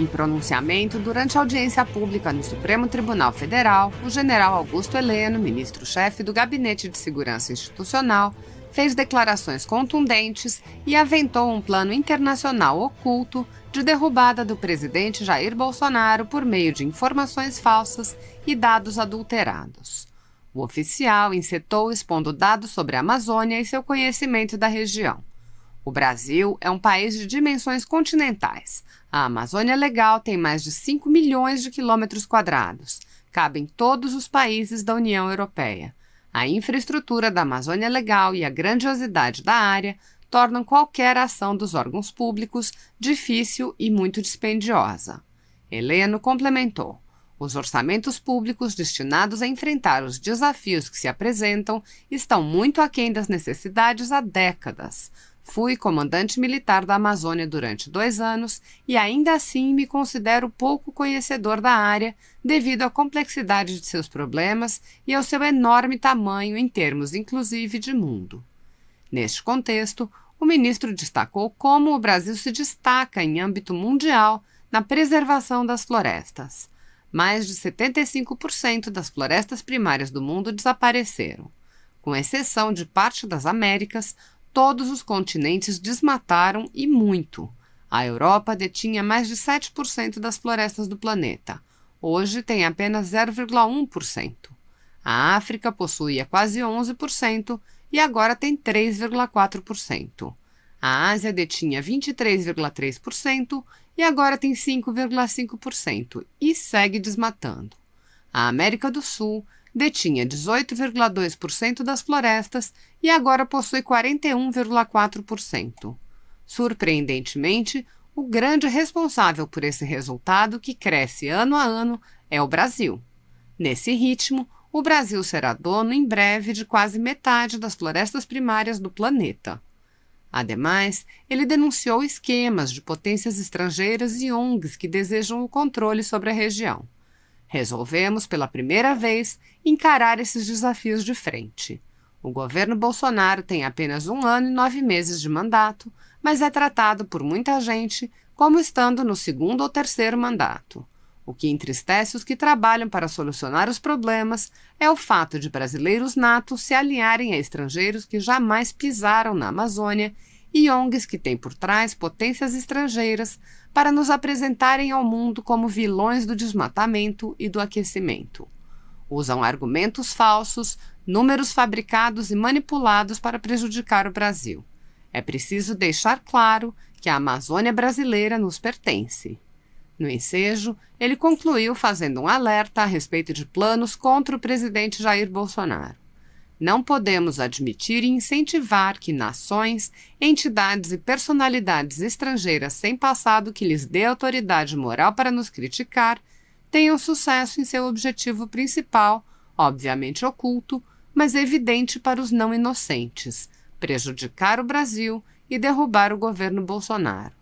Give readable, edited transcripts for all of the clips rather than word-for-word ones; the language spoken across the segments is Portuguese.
Em pronunciamento durante a audiência pública no Supremo Tribunal Federal, o general Augusto Heleno, ministro-chefe do Gabinete de Segurança Institucional, fez declarações contundentes e aventou um plano internacional oculto de derrubada do presidente Jair Bolsonaro por meio de informações falsas e dados adulterados. O oficial encetou expondo dados sobre a Amazônia e seu conhecimento da região. O Brasil é um país de dimensões continentais. A Amazônia Legal tem mais de 5 milhões de quilômetros quadrados. Cabe em todos os países da União Europeia. A infraestrutura da Amazônia Legal e a grandiosidade da área tornam qualquer ação dos órgãos públicos difícil e muito dispendiosa. Heleno complementou: os orçamentos públicos destinados a enfrentar os desafios que se apresentam estão muito aquém das necessidades há décadas. Fui comandante militar da Amazônia durante 2 anos e ainda assim me considero pouco conhecedor da área devido à complexidade de seus problemas e ao seu enorme tamanho em termos inclusive de mundo. Neste contexto, o ministro destacou como o Brasil se destaca em âmbito mundial na preservação das florestas. Mais de 75% das florestas primárias do mundo desapareceram. Com exceção de parte das Américas, todos os continentes desmataram e muito. A Europa detinha mais de 7% das florestas do planeta. Hoje tem apenas 0,1%. A África possuía quase 11% e agora tem 3,4%. A Ásia detinha 23,3% e agora tem 5,5% e segue desmatando. A América do Sul detinha 18,2% das florestas e agora possui 41,4%. Surpreendentemente, o grande responsável por esse resultado, que cresce ano a ano, é o Brasil. Nesse ritmo, o Brasil será dono em breve de quase metade das florestas primárias do planeta. Ademais, ele denunciou esquemas de potências estrangeiras e ONGs que desejam o controle sobre a região. Resolvemos, pela primeira vez, encarar esses desafios de frente. O governo Bolsonaro tem apenas 1 ano e 9 meses de mandato, mas é tratado por muita gente como estando no 2º ou 3º mandato. O que entristece os que trabalham para solucionar os problemas é o fato de brasileiros natos se alinharem a estrangeiros que jamais pisaram na Amazônia e ONGs que têm por trás potências estrangeiras para nos apresentarem ao mundo como vilões do desmatamento e do aquecimento. Usam argumentos falsos, números fabricados e manipulados para prejudicar o Brasil. É preciso deixar claro que a Amazônia brasileira nos pertence. No ensejo, ele concluiu fazendo um alerta a respeito de planos contra o presidente Jair Bolsonaro. Não podemos admitir e incentivar que nações, entidades e personalidades estrangeiras sem passado que lhes dê autoridade moral para nos criticar tenham sucesso em seu objetivo principal, obviamente oculto, mas evidente para os não inocentes: prejudicar o Brasil e derrubar o governo Bolsonaro.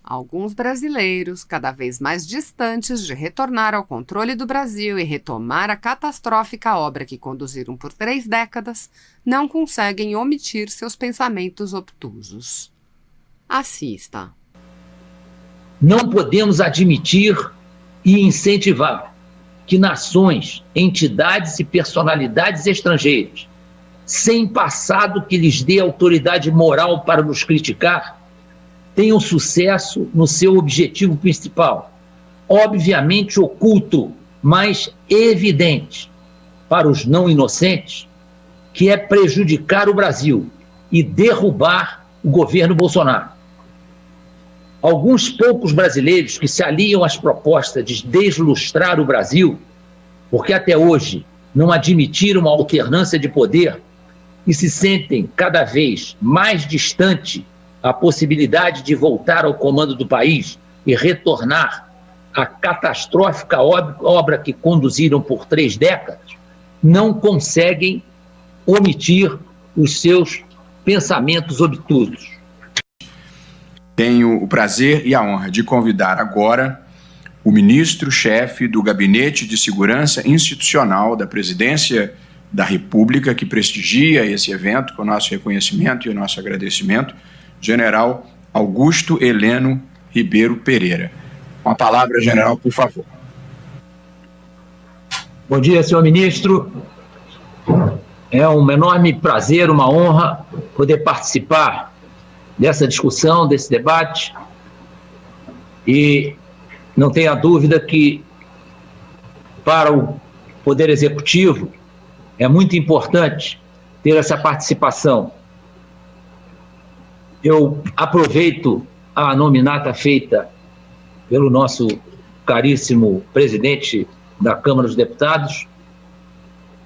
Alguns brasileiros, cada vez mais distantes de retornar ao controle do Brasil e retomar a catastrófica obra que conduziram por 3 décadas, não conseguem omitir seus pensamentos obtusos. Assista. Não podemos admitir e incentivar que nações, entidades e personalidades estrangeiras, sem passado que lhes dê autoridade moral para nos criticar, tenham sucesso no seu objetivo principal, obviamente oculto, mas evidente para os não inocentes, que é prejudicar o Brasil e derrubar o governo Bolsonaro. Alguns poucos brasileiros que se aliam às propostas de deslustrar o Brasil, porque até hoje não admitiram a alternância de poder e se sentem cada vez mais distantes a possibilidade de voltar ao comando do país e retornar à catastrófica obra que conduziram por 3 décadas, não conseguem omitir os seus pensamentos obtusos. Tenho o prazer e a honra de convidar agora o ministro-chefe do Gabinete de Segurança Institucional da Presidência da República, que prestigia esse evento com o nosso reconhecimento e o nosso agradecimento, General Augusto Heleno Ribeiro Pereira. Com a palavra, general, por favor. Bom dia, senhor ministro. É um enorme prazer, uma honra poder participar dessa discussão, desse debate. E não tenha dúvida que, para o Poder Executivo, é muito importante ter essa participação. Eu aproveito a nominata feita pelo nosso caríssimo presidente da Câmara dos Deputados,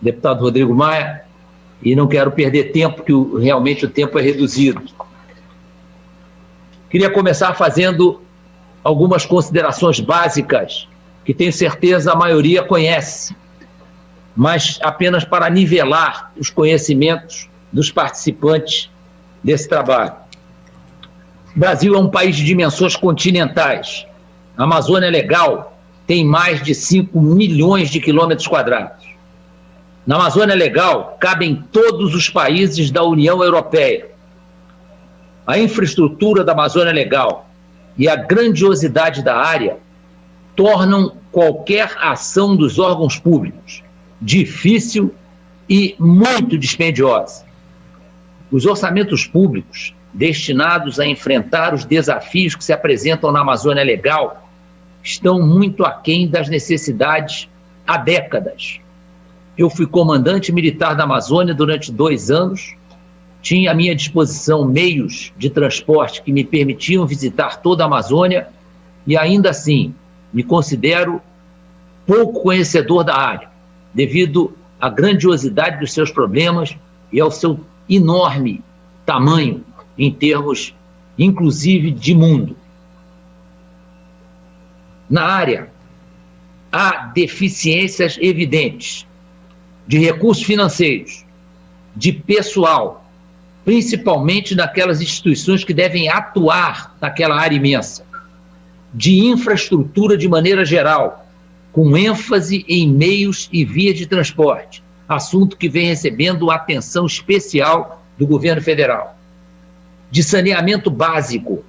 deputado Rodrigo Maia, e não quero perder tempo, que realmente o tempo é reduzido. Queria começar fazendo algumas considerações básicas, que tenho certeza a maioria conhece, mas apenas para nivelar os conhecimentos dos participantes desse trabalho. O Brasil é um país de dimensões continentais. A Amazônia Legal tem mais de 5 milhões de quilômetros quadrados. Na Amazônia Legal cabem todos os países da União Europeia. A infraestrutura da Amazônia Legal e a grandiosidade da área tornam qualquer ação dos órgãos públicos difícil e muito dispendiosa. Os orçamentos públicos destinados a enfrentar os desafios que se apresentam na Amazônia Legal estão muito aquém das necessidades há décadas. Eu fui comandante militar da Amazônia durante 2 anos, tinha à minha disposição meios de transporte que me permitiam visitar toda a Amazônia e, ainda assim, me considero pouco conhecedor da área, devido à grandiosidade dos seus problemas e ao seu enorme tamanho em termos, inclusive, de mundo. Na área, há deficiências evidentes de recursos financeiros, de pessoal, principalmente naquelas instituições que devem atuar naquela área imensa, de infraestrutura de maneira geral, com ênfase em meios e vias de transporte, assunto que vem recebendo atenção especial do governo federal, de saneamento básico,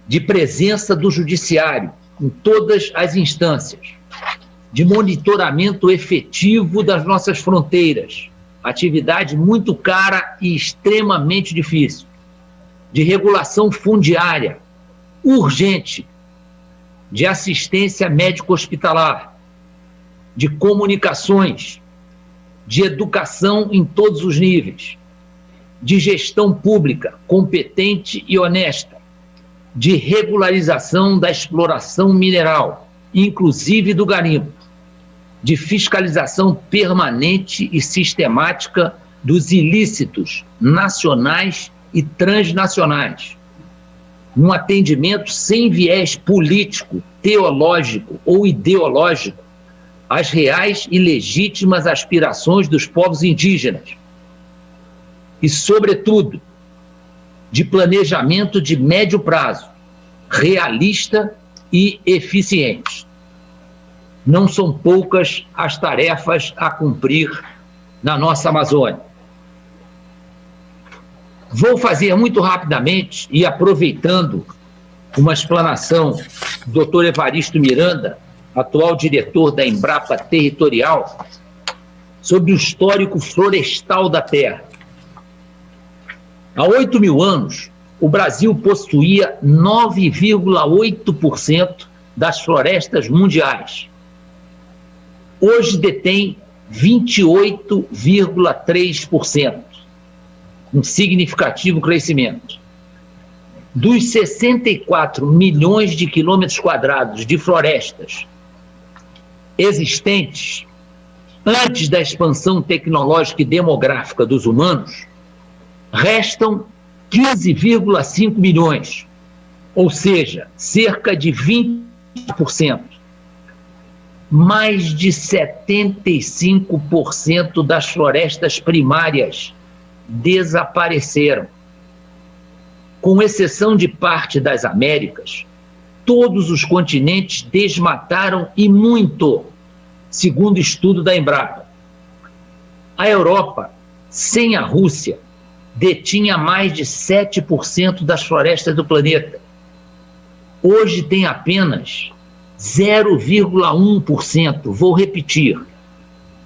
de presença do judiciário em todas as instâncias, de monitoramento efetivo das nossas fronteiras, atividade muito cara e extremamente difícil, de regulação fundiária urgente, de assistência médico-hospitalar, de comunicações, de educação em todos os níveis, de gestão pública competente e honesta, de regularização da exploração mineral, inclusive do garimpo, de fiscalização permanente e sistemática dos ilícitos nacionais e transnacionais, um atendimento sem viés político, teológico ou ideológico às reais e legítimas aspirações dos povos indígenas e, sobretudo, de planejamento de médio prazo, realista e eficiente. Não são poucas as tarefas a cumprir na nossa Amazônia. Vou fazer muito rapidamente e aproveitando uma explanação do Dr. Evaristo Miranda, atual diretor da Embrapa Territorial, sobre o histórico florestal da Terra. Há 8.000 anos, o Brasil possuía 9,8% das florestas mundiais. Hoje detém 28,3%, um significativo crescimento. Dos 64 milhões de quilômetros quadrados de florestas existentes antes da expansão tecnológica e demográfica dos humanos, restam 15,5 milhões, ou seja, cerca de 20%. Mais de 75% das florestas primárias desapareceram. Com exceção de parte das Américas, todos os continentes desmataram e muito, segundo estudo da Embrapa. A Europa, sem a Rússia, detinha mais de 7% das florestas do planeta. hoje tem apenas 0,1%. Vou repetir.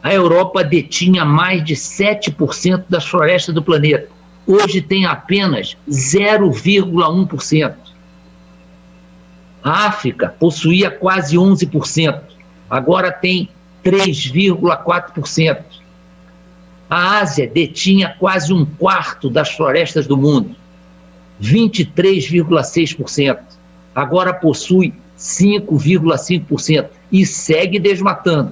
A Europa detinha mais de 7% das florestas do planeta. Hoje tem apenas 0,1%. A África possuía quase 11%. Agora tem 3,4%. A Ásia detinha quase 1/4 das florestas do mundo, 23,6%. Agora possui 5,5% e segue desmatando.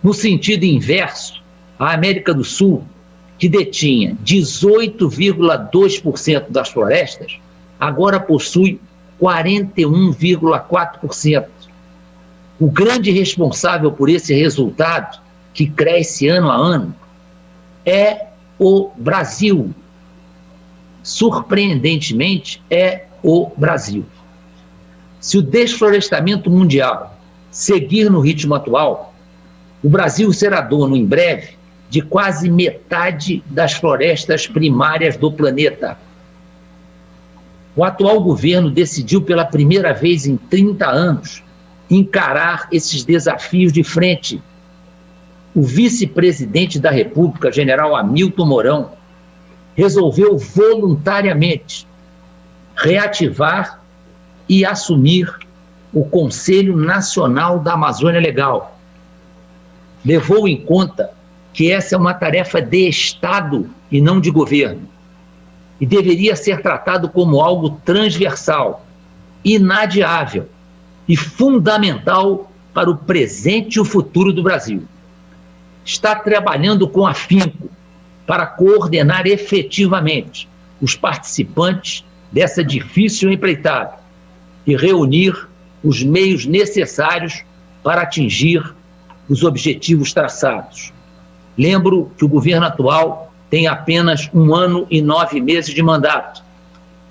No sentido inverso, a América do Sul, que detinha 18,2% das florestas, agora possui 41,4%. O grande responsável por esse resultado, que cresce ano a ano, é o Brasil. Surpreendentemente, é o Brasil. Se o desflorestamento mundial seguir no ritmo atual, o Brasil será dono em breve de quase metade das florestas primárias do planeta. O atual governo decidiu pela primeira vez em 30 anos encarar esses desafios de frente. O vice-presidente da República, general Hamilton Mourão, resolveu voluntariamente reativar e assumir o Conselho Nacional da Amazônia Legal. Levou em conta que essa é uma tarefa de Estado e não de governo, e deveria ser tratado como algo transversal, inadiável e fundamental para o presente e o futuro do Brasil. Está trabalhando com afinco para coordenar efetivamente os participantes dessa difícil empreitada e reunir os meios necessários para atingir os objetivos traçados. Lembro que o governo atual tem apenas 1 ano e 9 meses de mandato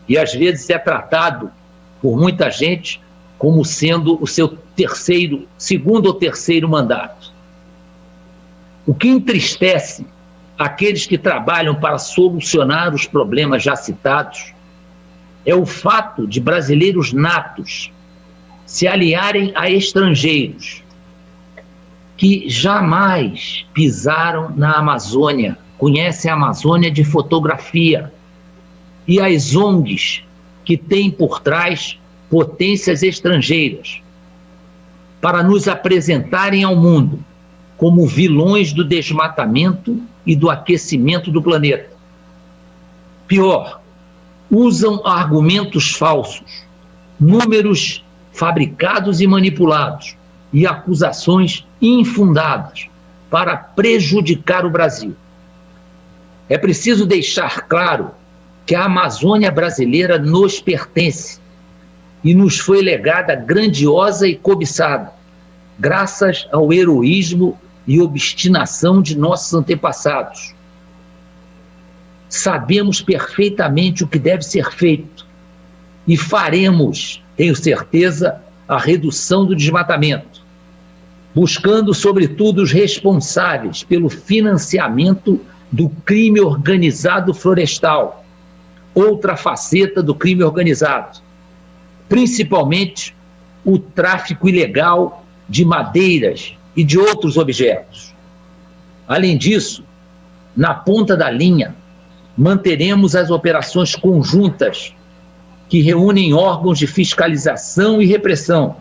e às vezes é tratado por muita gente como sendo o seu segundo ou terceiro mandato. O que entristece aqueles que trabalham para solucionar os problemas já citados é o fato de brasileiros natos se aliarem a estrangeiros que jamais pisaram na Amazônia, conhecem a Amazônia de fotografia, e as ONGs que têm por trás potências estrangeiras, para nos apresentarem ao mundo como vilões do desmatamento e do aquecimento do planeta. Pior, usam argumentos falsos, números fabricados e manipulados e acusações infundadas para prejudicar o Brasil. É preciso deixar claro que a Amazônia brasileira nos pertence e nos foi legada grandiosa e cobiçada, graças ao heroísmo e obstinação de nossos antepassados. Sabemos perfeitamente o que deve ser feito e faremos, tenho certeza, a redução do desmatamento, buscando, sobretudo, os responsáveis pelo financiamento do crime organizado florestal, outra faceta do crime organizado, principalmente o tráfico ilegal de madeiras e de outros objetos. Além disso, na ponta da linha, manteremos as operações conjuntas que reúnem órgãos de fiscalização e repressão.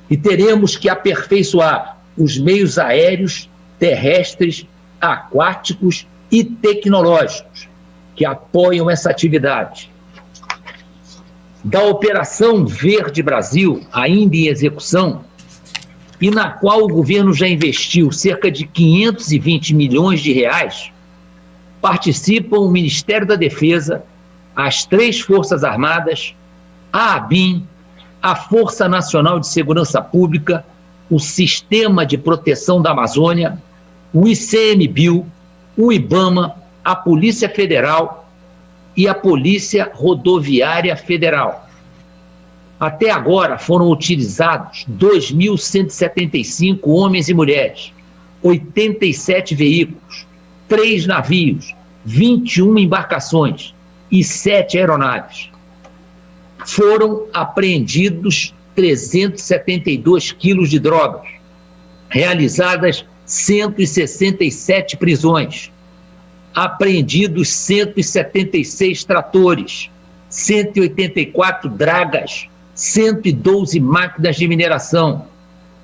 E teremos que aperfeiçoar os meios aéreos, terrestres, aquáticos e tecnológicos que apoiam essa atividade. Da Operação Verde Brasil, ainda em execução, e na qual o governo já investiu cerca de 520 milhões de reais, participam o Ministério da Defesa, as 3 Forças Armadas, a ABIN, a Força Nacional de Segurança Pública, o Sistema de Proteção da Amazônia, o ICMBio, o IBAMA, a Polícia Federal e a Polícia Rodoviária Federal. Até agora foram utilizados 2.175 homens e mulheres, 87 veículos, 3 navios, 21 embarcações e 7 aeronaves. foram apreendidos 372 quilos de drogas, realizadas 167 prisões, apreendidos 176 tratores, 184 dragas, 112 máquinas de mineração,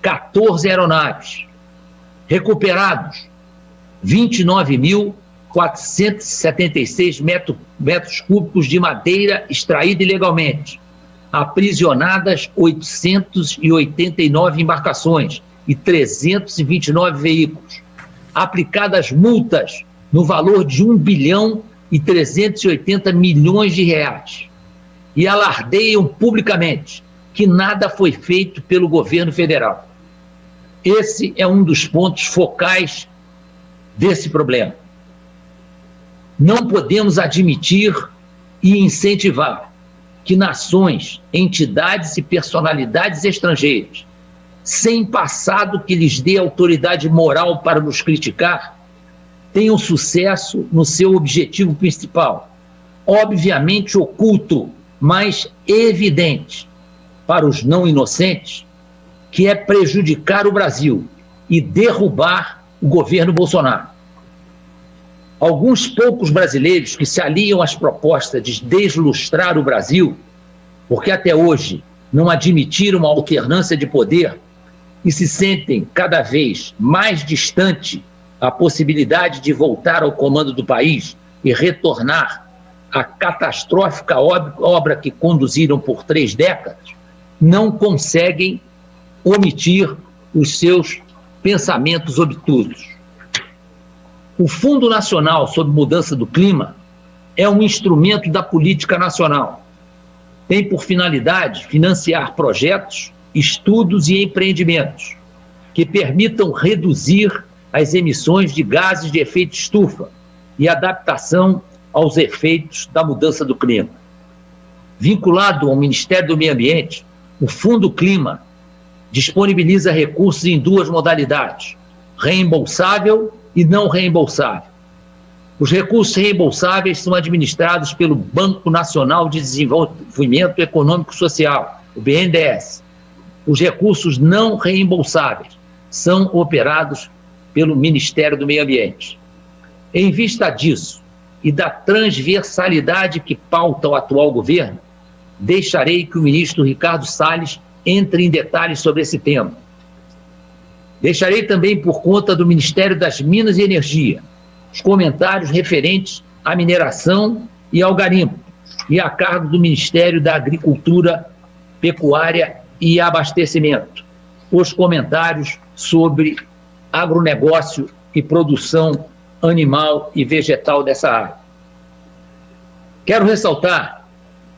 14 aeronaves, recuperados 29.476 metros cúbicos de madeira extraída ilegalmente, aprisionadas 889 embarcações e 329 veículos, aplicadas multas no valor de 1 bilhão e 380 milhões de reais, e alardeiam publicamente que nada foi feito pelo governo federal. Esse é um dos pontos focais desse problema. Não podemos admitir e incentivar que nações, entidades e personalidades estrangeiras, sem passado que lhes dê autoridade moral para nos criticar, tenham sucesso no seu objetivo principal, obviamente oculto, mas evidente para os não inocentes, que é prejudicar o Brasil e derrubar o governo Bolsonaro. Alguns poucos brasileiros que se aliam às propostas de deslustrar o Brasil, porque até hoje não admitiram uma alternância de poder e se sentem cada vez mais distante a possibilidade de voltar ao comando do país e retornar à catastrófica obra que conduziram por 3 décadas, não conseguem omitir os seus pensamentos obtusos. O Fundo Nacional sobre Mudança do Clima é um instrumento da política nacional. Tem por finalidade financiar projetos, estudos e empreendimentos que permitam reduzir as emissões de gases de efeito estufa e adaptação aos efeitos da mudança do clima. Vinculado ao Ministério do Meio Ambiente, o Fundo Clima disponibiliza recursos em 2 modalidades, reembolsável e não reembolsável. Os recursos reembolsáveis são administrados pelo Banco Nacional de Desenvolvimento Econômico e Social, o BNDES. Os recursos não reembolsáveis são operados pelo Ministério do Meio Ambiente. Em vista disso e da transversalidade que pauta o atual governo, deixarei que o ministro Ricardo Salles entre em detalhes sobre esse tema. Deixarei também, por conta do Ministério das Minas e Energia, os comentários referentes à mineração e ao garimpo, e a cargo do Ministério da Agricultura, Pecuária e Abastecimento, os comentários sobre agronegócio e produção animal e vegetal dessa área. Quero ressaltar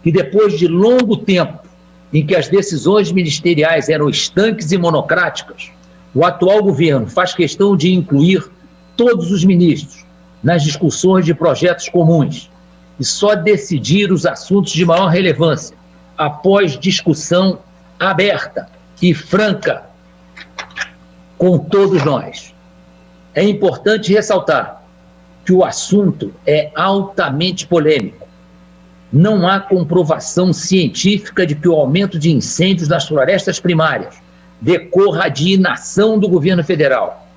que depois de longo tempo em que as decisões ministeriais eram estanques e monocráticas, o atual governo faz questão de incluir todos os ministros nas discussões de projetos comuns e só decidir os assuntos de maior relevância após discussão aberta e franca com todos nós. É importante ressaltar que o assunto é altamente polêmico. Não há comprovação científica de que o aumento de incêndios nas florestas primárias decorra de inação do governo federal.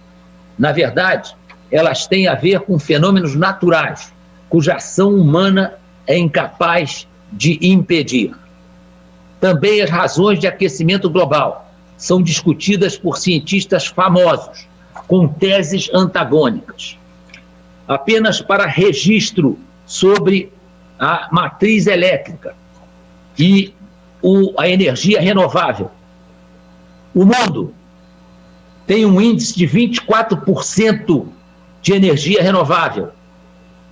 Na verdade, elas têm a ver com fenômenos naturais, cuja ação humana é incapaz de impedir. Também as razões de aquecimento global são discutidas por cientistas famosos, com teses antagônicas. Apenas para registro sobre a matriz elétrica e a energia renovável, o mundo tem um índice de 24% de energia renovável.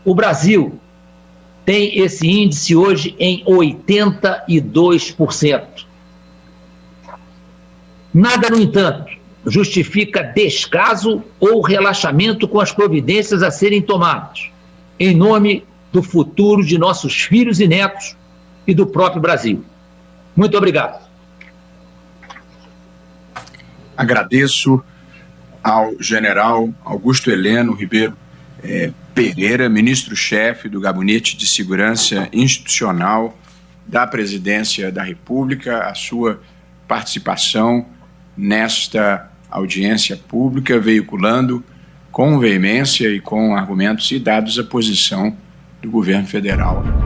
O Brasil tem esse índice hoje em 82%. Nada, no entanto, justifica descaso ou relaxamento com as providências a serem tomadas, em nome do futuro de nossos filhos e netos e do próprio Brasil. Muito obrigado. Agradeço ao general Augusto Heleno Ribeiro Pereira, ministro-chefe do Gabinete de Segurança Institucional da Presidência da República a sua participação nesta audiência pública, veiculando com veemência e com argumentos e dados a posição do governo federal